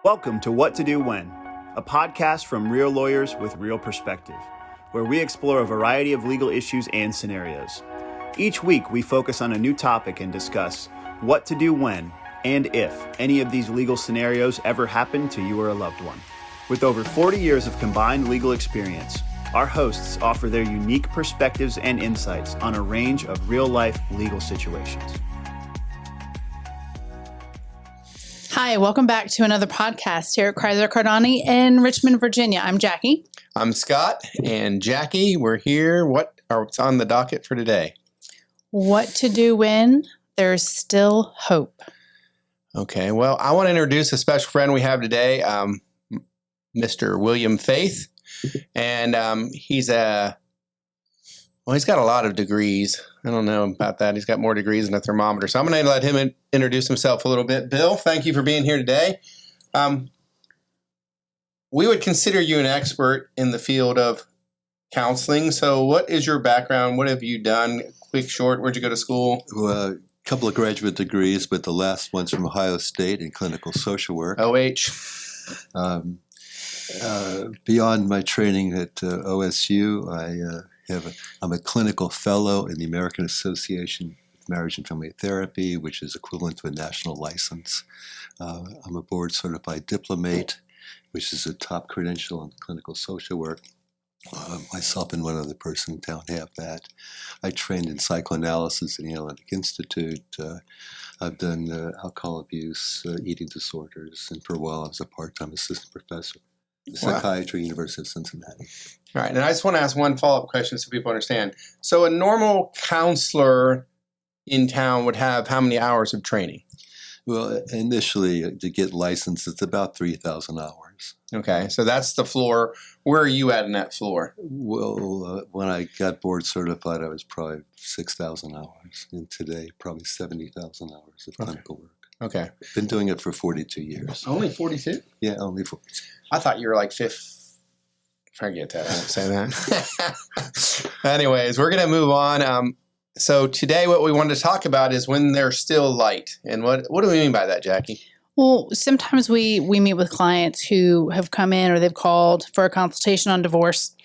Welcome to What to Do When, a podcast from real lawyers with real perspective, where we explore a variety of legal issues and scenarios. Each week, we focus on a new topic and discuss what to do when and if any of these legal scenarios ever happen to you or a loved one. With over 40 years of combined legal experience, our hosts offer their unique perspectives and insights on a range of real-life legal situations. Hi, welcome back to another podcast here at Critzer Cardani in Richmond, Virginia. I'm Jackie. I'm Scott, and Jackie, we're here. What's on the docket for today? What to do when there's still hope. Okay, well, I want to introduce a special friend we have today, Mr. William Faith, and he's got a lot of degrees. I don't know about that. He's got more degrees than a thermometer. So I'm going to let him introduce himself a little bit. Bill, thank you for being here today. We would consider you an expert in the field of counseling. So what is your background? What have you done? Quick, short, where'd you go to school? Well, a couple of graduate degrees, but the last one's from Ohio State in clinical social work. OH. Beyond my training at OSU, I'm a clinical fellow in the American Association of Marriage and Family Therapy, which is equivalent to a national license. I'm a board certified diplomate, which is a top credential in clinical social work. Myself and one other person in town have that. I trained in psychoanalysis at the Analytic Institute. I've done alcohol abuse, eating disorders, and for a while I was a part-time assistant professor in psychiatry, University of Cincinnati. All right, and I just want to ask one follow-up question so people understand. So a normal counselor in town would have how many hours of training? Well, initially, to get licensed, it's about 3,000 hours. Okay, so that's the floor. Where are you at in that floor? Well, when I got board certified, I was probably 6,000 hours. And today, probably 70,000 hours of clinical work. Okay. Been doing it for 42 years. Only 42? Yeah, only 42. I thought you were like fifth. Forget that. I won't say that. Anyways, we're going to move on. So today what we wanted to talk about is when there's still light. And what do we mean by that, Jackie? Well, sometimes we meet with clients who have come in or they've called for a consultation on divorce,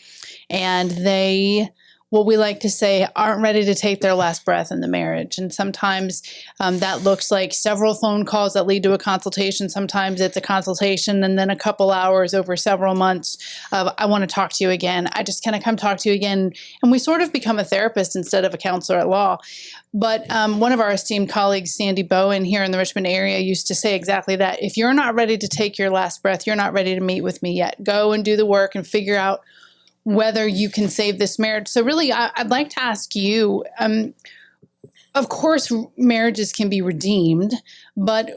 and they, what we like to say, aren't ready to take their last breath in the marriage. And sometimes that looks like several phone calls that lead to a consultation. Sometimes it's a consultation and then a couple hours over several months of, I want to talk to you again. I just kind of come talk to you again. And we sort of become a therapist instead of a counselor at law. But one of our esteemed colleagues, Sandy Bowen, here in the Richmond area, used to say exactly that. If you're not ready to take your last breath, you're not ready to meet with me yet. Go and do the work and figure out whether you can save this marriage. So really, I'd like to ask you, of course, marriages can be redeemed, but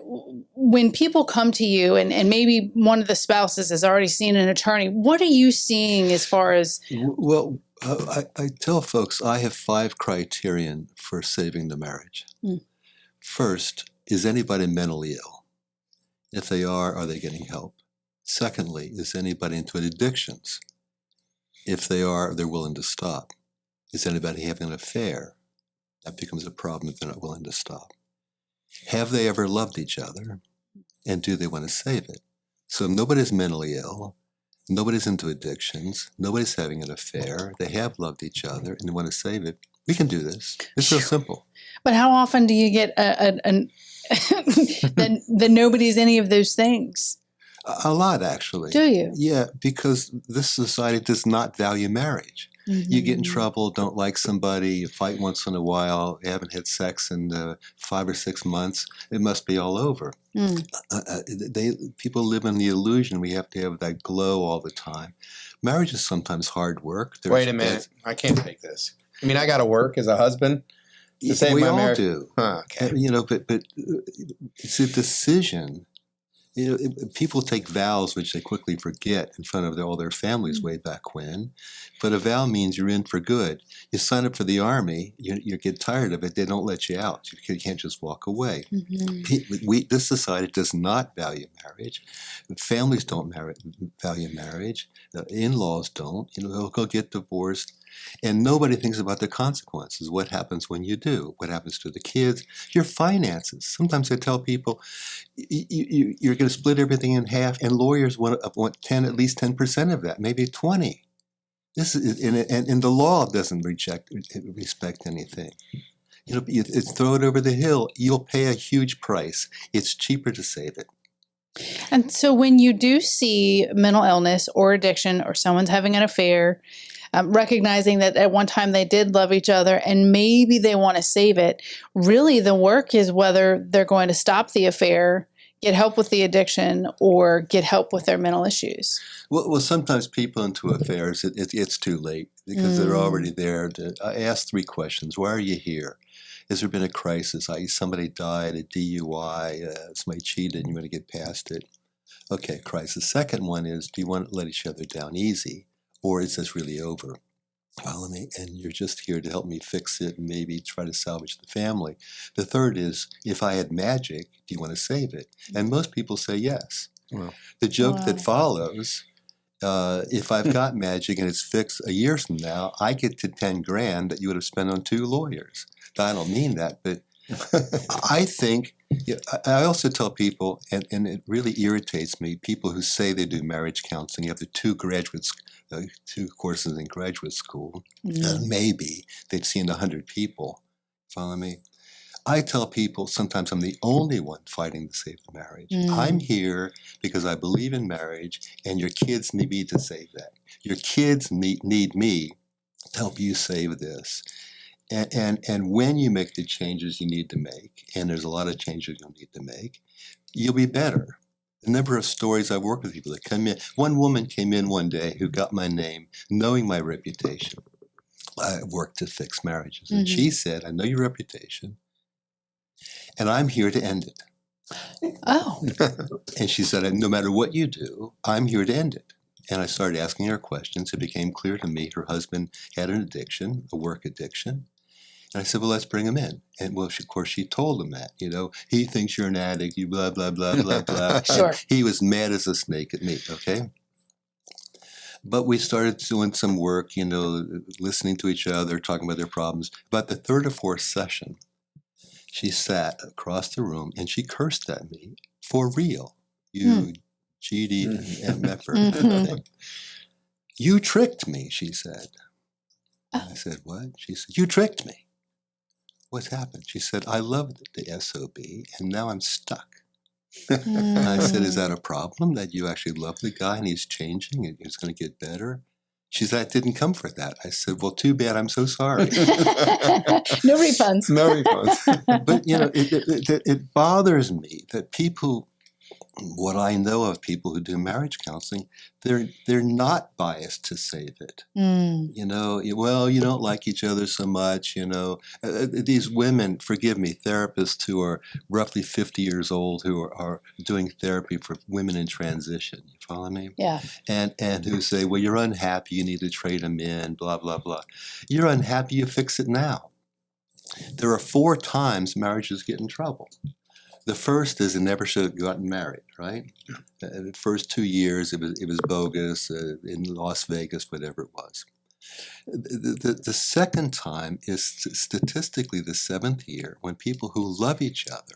when people come to you and maybe one of the spouses has already seen an attorney, what are you seeing as far as? Well, I tell folks I have 5 criterion for saving the marriage. First, is anybody mentally ill? If they are they getting help? Secondly, is anybody into addictions? If they are, they're willing to stop. Is anybody having an affair? That becomes a problem if they're not willing to stop. Have they ever loved each other? And do they want to save it? So if nobody's mentally ill, nobody's into addictions, nobody's having an affair, they have loved each other and they want to save it, we can do this. It's so simple. But how often do you get that nobody's any of those things? A lot, actually. Do you? Yeah, because this society does not value marriage. Mm-hmm. You get in trouble, don't like somebody, you fight once in a while, you haven't had sex in 5 or 6 months, it must be all over. People live in the illusion we have to have that glow all the time. Marriage is sometimes hard work. Wait a minute. I can't take this. I mean, I got to work as a husband to save my marriage. We all do. Okay. But it's a decision. People take vows which they quickly forget in front of all their families way back when. But a vow means you're in for good. You sign up for the Army, you get tired of it, they don't let you out. You can't just walk away. This society does not value marriage. Families don't value marriage. In-laws don't. They'll go get divorced. And nobody thinks about the consequences. What happens when you do? What happens to the kids? Your finances. Sometimes I tell people, you're going to split everything in half, and lawyers want at least 10% of that, maybe 20. This is, and the law doesn't respect anything. You know, it's throw it over the hill. You'll pay a huge price. It's cheaper to save it. And so when you do see mental illness or addiction or someone's having an affair, recognizing that at one time they did love each other and maybe they want to save it, really the work is whether they're going to stop the affair, get help with the addiction, or get help with their mental issues. Well, sometimes people into affairs, it's too late because they're already there. I ask 3 questions. Why are you here? Has there been a crisis, i.e. somebody died, a DUI, somebody cheated, and you want to get past it? Okay, crisis. Second one is, do you want to let each other down easy, or is this really over? Follow me, and you're just here to help me fix it and maybe try to salvage the family. The third is, if I had magic, do you want to save it? And most people say yes. Wow. The joke that follows, if I've got magic and it's fixed a year from now, I get to 10 grand that you would have spent on 2 lawyers. I don't mean that, but I think, I also tell people, and it really irritates me, people who say they do marriage counseling after 2 courses in graduate school, maybe they've seen 100 people. Follow me? I tell people sometimes I'm the only one fighting to save the marriage. I'm here because I believe in marriage, and your kids need me to save that. Your kids need me to help you save this. And when you make the changes you need to make, and there's a lot of changes you'll need to make, you'll be better. The number of stories I've worked with people that come in. One woman came in one day who got my name, knowing my reputation. I worked to fix marriages. And she said, I know your reputation, and I'm here to end it. Oh. And she said, no matter what you do, I'm here to end it. And I started asking her questions. It became clear to me her husband had an addiction, a work addiction. And I said, well, let's bring him in. And well, of course, she told him that, he thinks you're an addict, you blah, blah, blah, blah, blah. Sure. He was mad as a snake at me, okay? But we started doing some work, listening to each other, talking about their problems. About the 3rd or 4th session, she sat across the room and she cursed at me for real. You GD-MFer. You tricked me, she said. And I said, what? She said, you tricked me. What's happened? She said, I loved the SOB, and now I'm stuck. And I said, is that a problem, that you actually love the guy and he's changing and he's going to get better? She said, I didn't come for that. I said, well, too bad. I'm so sorry. No refunds. No refunds. But, it bothers me that people, what I know of people who do marriage counseling, they're not biased to save it. Well, you don't like each other so much, These women, forgive me, therapists who are roughly 50 years old who are doing therapy for women in transition. You follow me? Yeah. And who say, well, you're unhappy, you need to trade them in, blah, blah, blah. You're unhappy, you fix it now. There are 4 times marriages get in trouble. The first is it never should have gotten married, right? The first 2 years, it was bogus in Las Vegas, whatever it was. The second time is statistically the 7th year, when people who love each other,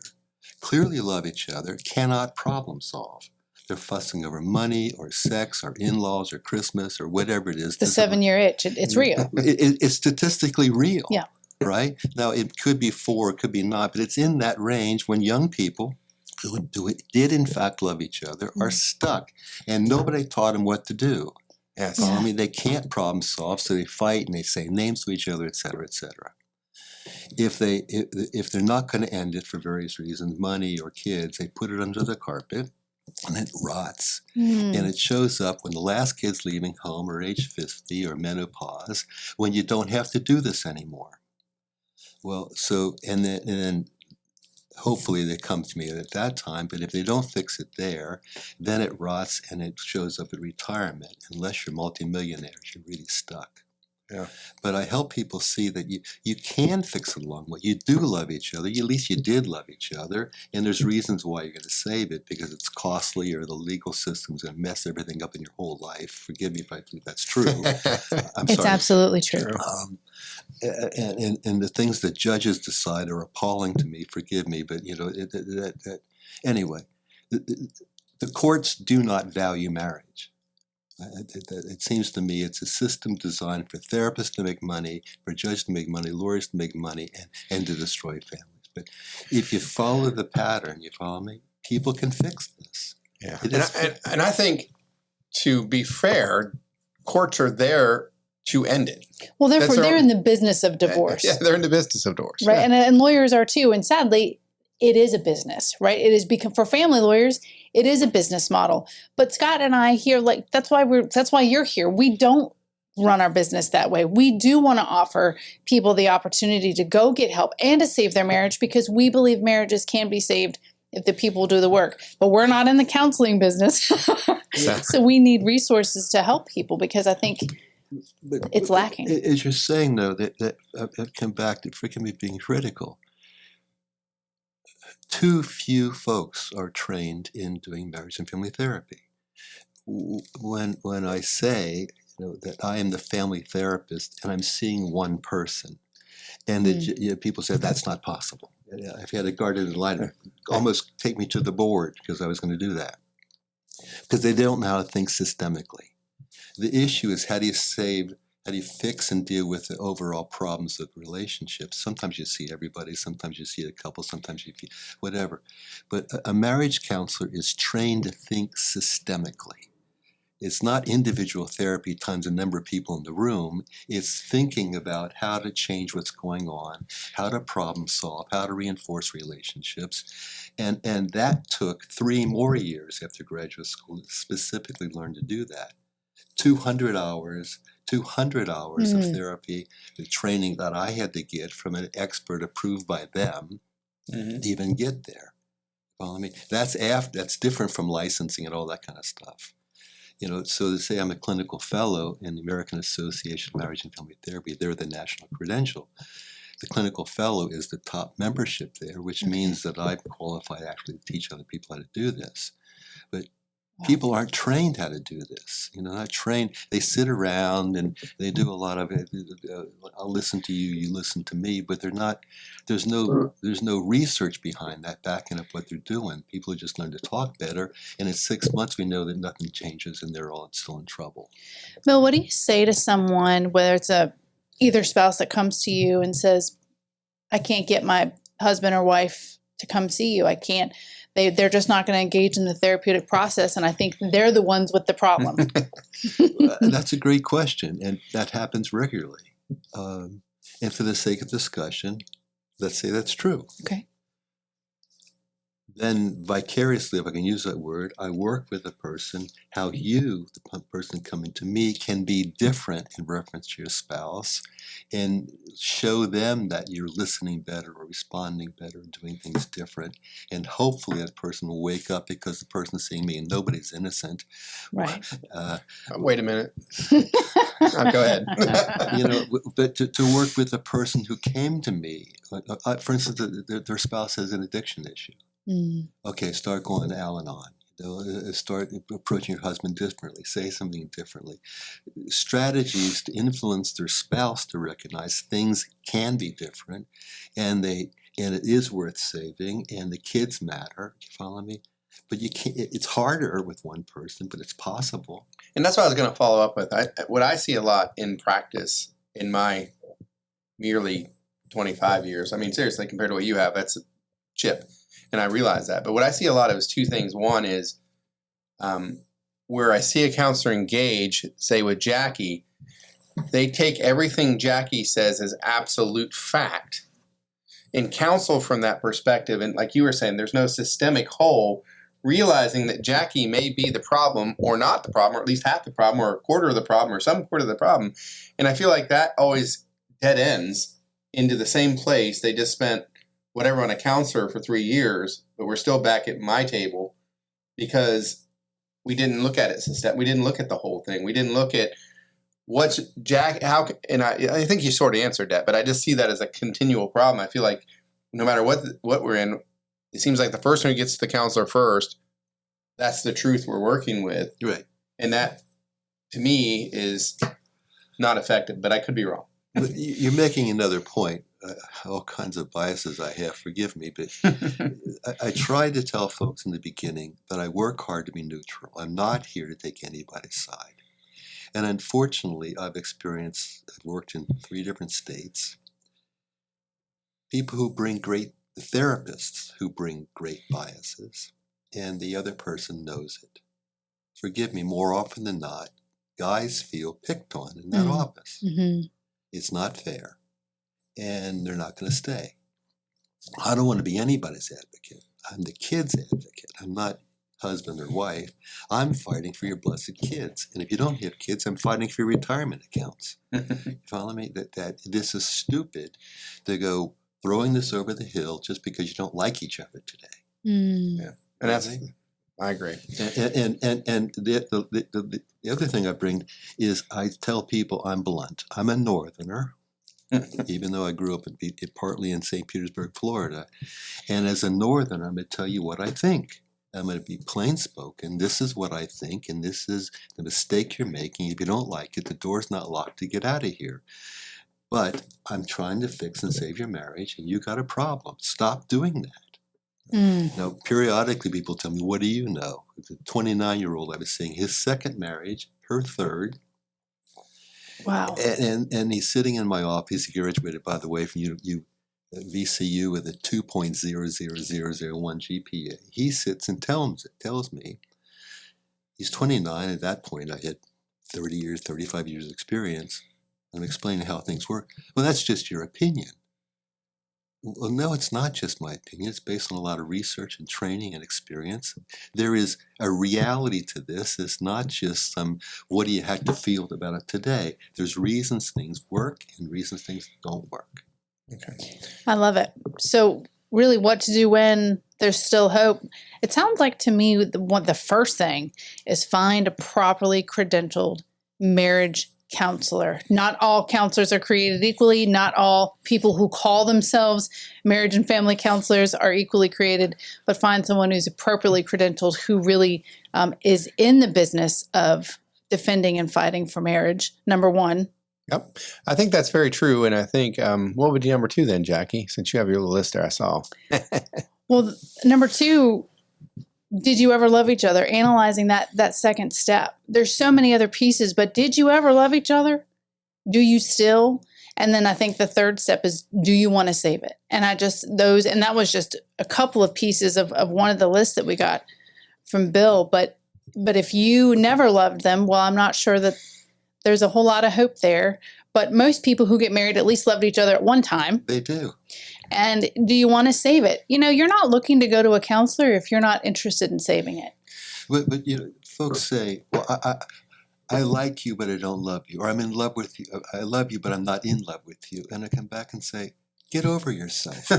clearly love each other, cannot problem solve. They're fussing over money or sex or in-laws or Christmas or whatever it is. The 7-year itch. It's real. It's statistically real. Yeah. Right? Now, it could be 4, it could be not, but it's in that range when young people who did in fact love each other are stuck, and nobody taught them what to do. Yes. I mean, they can't problem solve, so they fight and they say names to each other, et cetera, et cetera. If they're not going to end it for various reasons, money or kids, they put it under the carpet, and it rots. And it shows up when the last kid's leaving home, or age 50, or menopause, when you don't have to do this anymore. Well, and then hopefully they come to me at that time, but if they don't fix it there, then it rots and it shows up at retirement. Unless you're multimillionaires, you're really stuck. Yeah. But I help people see that you can fix it along the way. You do love each other. At least you did love each other. And there's reasons why you're going to save it, because it's costly or the legal system's going to mess everything up in your whole life. Forgive me if I think that's true. I'm It's sorry. absolutely true. And the things that judges decide are appalling to me. Forgive me, but anyway, the courts do not value marriage. It seems to me it's a system designed for therapists to make money, for judges to make money, lawyers to make money, and to destroy families. But if you follow the pattern, you follow me, people can fix this. Yeah. And I think, to be fair, courts are there to end it. Well, therefore, they're in the business of divorce. Yeah, they're in the business of divorce. Right. Yeah. And lawyers are too. And sadly, it is a business, right? It is become, for family lawyers, it is a business model. But Scott and I here, like, that's why you're here. We don't run our business that way. We do want to offer people the opportunity to go get help and to save their marriage, because we believe marriages can be saved if the people do the work. But we're not in the counseling business. So we need resources to help people, because I think it's lacking. As you're saying, though, that I've come back to, forgive me being critical, too few folks are trained in doing marriage and family therapy. When I say that I am the family therapist and I'm seeing one person, and that people say that's not possible. I've had a guardian ad litem almost take me to the board because I was going to do that, because they don't know how to think systemically. The issue is, how do you fix and deal with the overall problems of relationships? Sometimes you see everybody, sometimes you see a couple, sometimes you see whatever. But a marriage counselor is trained to think systemically. It's not individual therapy times a number of people in the room. It's thinking about how to change what's going on, how to problem solve, how to reinforce relationships. And that took 3 more years after graduate school to specifically learn to do that. 200 hours of therapy, the training that I had to get from an expert approved by them to even get there. Follow me? That's different from licensing and all that kind of stuff. So to say I'm a clinical fellow in the American Association of Marriage and Family Therapy, they're the national credential. The clinical fellow is the top membership there, which means that I'm qualified actually to teach other people how to do this. But people aren't trained how to do this. Not trained. They sit around and they do a lot of it. I'll listen to you, you listen to me, but they're not. There's no research behind that backing up what they're doing. People just learn to talk better, and in 6 months we know that nothing changes, and they're all still in trouble. Bill, what do you say to someone, whether it's either spouse that comes to you and says, "I can't get my husband or wife to come see you. I can't. They're just not going to engage in the therapeutic process, and I think they're the ones with the problem." That's a great question, and that happens regularly. And for the sake of discussion, let's say that's true. Okay. Then vicariously, if I can use that word, I work with a person, how you, the person coming to me, can be different in reference to your spouse, and show them that you're listening better or responding better and doing things different. And hopefully that person will wake up, because the person's seeing me and nobody's innocent. Right. Wait a minute. Go ahead. But to work with a person who came to me, for instance, their spouse has an addiction issue. Okay, start going Al-Anon. Start approaching your husband differently. Say something differently. Strategies to influence their spouse to recognize things can be different, and it is worth saving, and the kids matter. You follow me? But you can't. It's harder with one person, but it's possible. And that's what I was going to follow up with. What I see a lot in practice in my nearly 25 years. I mean, seriously, compared to what you have, that's a chip. And I realize that. But what I see a lot of is 2 things. One is where I see a counselor engage, say with Jackie, they take everything Jackie says as absolute fact and counsel from that perspective. And like you were saying, there's no systemic whole, realizing that Jackie may be the problem or not the problem, or at least half the problem, or a quarter of the problem, or some quarter of the problem. And I feel like that always dead ends into the same place. They just spent whatever on a counselor for 3 years, but we're still back at my table because we didn't look at it we didn't look at the whole thing. We didn't look at what's Jack? And I think you sort of answered that, but I just see that as a continual problem. I feel like no matter what we're in, it seems like the first one who gets to the counselor first, that's the truth we're working with. Right. And that, to me, is not effective, but I could be wrong. But you're making another point. All kinds of biases I have, forgive me, but I try to tell folks in the beginning that I work hard to be neutral. I'm not here to take anybody's side. And unfortunately, I've worked in 3 different states, people who bring great therapists who bring great biases, and the other person knows it. Forgive me, more often than not, guys feel picked on in that office. Mm-hmm. It's not fair, and they're not going to stay. I don't want to be anybody's advocate. I'm the kid's advocate. I'm not husband or wife. I'm fighting for your blessed kids. And if you don't have kids, I'm fighting for your retirement accounts. You follow me? That this is stupid to go throwing this over the hill just because you don't like each other today. Yeah. And that's, I agree. And the other thing I bring is I tell people I'm blunt. I'm a northerner, even though I grew up partly in St. Petersburg, Florida. And as a northerner, I'm going to tell you what I think. I'm going to be plain spoken. This is what I think, and this is the mistake you're making. If you don't like it, the door's not locked to get out of here. But I'm trying to fix and save your marriage, and you got a problem. Stop doing that. Now, periodically people tell me, what do you know? The 29-year-old I was seeing, his second marriage, her third. Wow. And he's sitting in my office. He graduated, by the way, from VCU with a 2.00001 GPA. He sits and tells me, he's 29. At that point, I had 30 years, 35 years experience. I'm explaining how things work. Well, that's just your opinion. Well, no, it's not just my opinion. It's based on a lot of research and training and experience. There is a reality to this. It's not just what do you have to feel about it today. There's reasons things work and reasons things don't work. Okay. I love it. So really what to do when there's still hope. It sounds like to me the first thing is find a properly credentialed marriage counselor. Not all counselors are created equally. Not all people who call themselves marriage and family counselors are equally created, but find someone who's appropriately credentialed, who really is in the business of defending and fighting for marriage, number one. Yep. I think that's very true. And I think, what would be number 2 then, Jackie, since you have your little list there, I saw. Well, number 2, did you ever love each other? Analyzing that second step. There's so many other pieces, but did you ever love each other? Do you still? And then I think the third step is, do you want to save it? And that was just a couple of pieces of one of the lists that we got from Bill. But if you never loved them, well, I'm not sure that there's a whole lot of hope there. But most people who get married at least loved each other at one time. They do. And do you want to save it? You're not looking to go to a counselor if you're not interested in saving it. But folks say, well, I like you, but I don't love you. Or I'm in love with you. I love you, but I'm not in love with you. And I come back and say, get over yourself.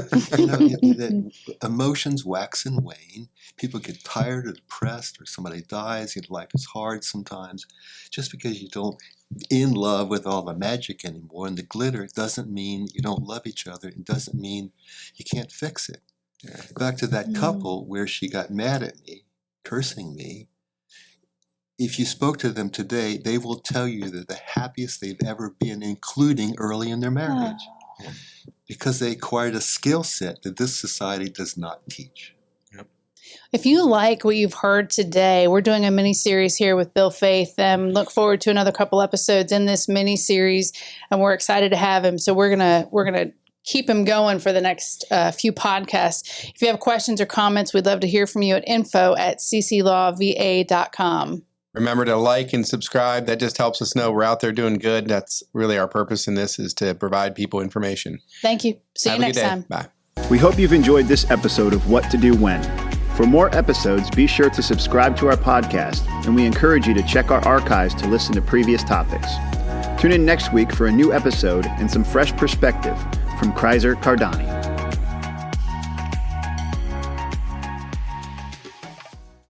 Emotions wax and wane. People get tired or depressed, or somebody dies. Life is hard sometimes. Just because you don't in love with all the magic anymore and the glitter, it doesn't mean you don't love each other. It doesn't mean you can't fix it. Yeah. Back to that couple where she got mad at me, cursing me. If you spoke to them today, they will tell you they're the happiest they've ever been, including early in their marriage. Oh. Because they acquired a skill set that this society does not teach. If you like what you've heard today, we're doing a mini-series here with Bill Faith. Look forward to another couple episodes in this mini-series, and we're excited to have him. So we're gonna keep him going for the next few podcasts. If you have questions or comments, we'd love to hear from you at info@cclawva.com. Remember to like and subscribe. That just helps us know we're out there doing good. That's really our purpose in this, is to provide people information. Thank you. See you next time. Bye. We hope you've enjoyed this episode of What to Do When. For more episodes, be sure to subscribe to our podcast, and we encourage you to check our archives to listen to previous topics. Tune in next week for a new episode and some fresh perspective from Critzer Cardani.